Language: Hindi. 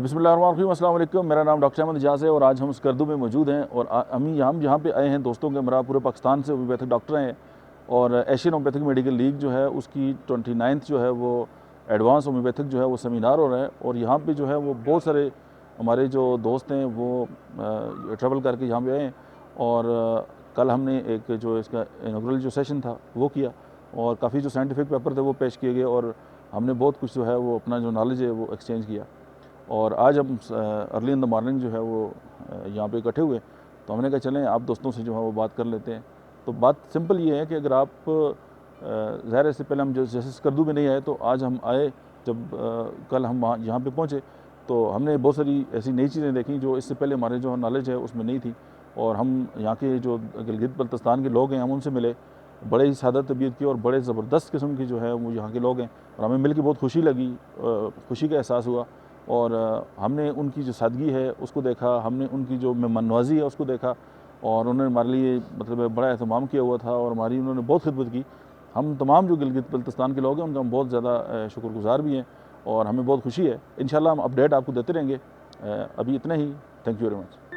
बिस्मिल्लाहिर्रहमानिर्रहीम, अस्सलाम वालेकुम। मेरा नाम डॉक्टर अहमद इजाज़ है और आज हम स्कर्दू में मौजूद हैं और हम यहाँ पे आए हैं दोस्तों के हमरा पूरे पाकिस्तान से होम्योपैथिक डॉक्टर हैं और एशियन होम्योपैथिक मेडिकल लीग जो है उसकी 29th जो है वो एडवांस होम्योपैथिक जो है वो सेमिनार हो रहा है और यहाँ पे जो है वो बहुत सारे हमारे जो दोस्त हैं वो ट्रैवल करके यहाँ पे आए हैं और कल हमने एक जो इसका इनॉग्रल जो सेशन था वो किया और काफ़ी जो साइंटिफिक पेपर थे वो पेश किए गए और हमने बहुत कुछ जो है वो अपना जो नॉलेज है वो एक्सचेंज किया। और आज हम अर्ली इन द मॉर्निंग जो है वो यहाँ पे इकट्ठे हुए तो हमने कहा चलें आप दोस्तों से जो है वो बात कर लेते हैं। तो बात सिंपल ये है कि अगर आप ज़ाहिर इससे पहले हम जैसे स्कर्दू में नहीं आए तो आज हम आए जब कल हम वहाँ यहाँ पे पहुँचे तो हमने बहुत सारी ऐसी नई चीज़ें देखी जो इससे पहले हमारे जो नॉलेज है उसमें नहीं थी और हम यहाँ के जो गिलगित बल्तिस्तान के लोग हैं हम उनसे मिले, बड़े ही सादा तबीयत की और बड़े ज़बरदस्त किस्म की जो है वो यहाँ के लोग हैं और हमें मिल के बहुत खुशी लगी, खुशी का एहसास हुआ और हमने उनकी जो सादगी है उसको देखा, हमने उनकी जो मेहमान नवाज़ी है उसको देखा और उन्होंने हमारे लिए मतलब बड़ा एहतमाम किया हुआ था और हमारी उन्होंने बहुत खिदमत की। हम तमाम जो गिलगित बल्तिस्तान के लोग हैं उनका हम बहुत ज़्यादा शुक्रगुज़ार भी हैं और हमें बहुत खुशी है। इंशाल्लाह हम अपडेट आपको देते रहेंगे। अभी इतना ही। Thank you very much.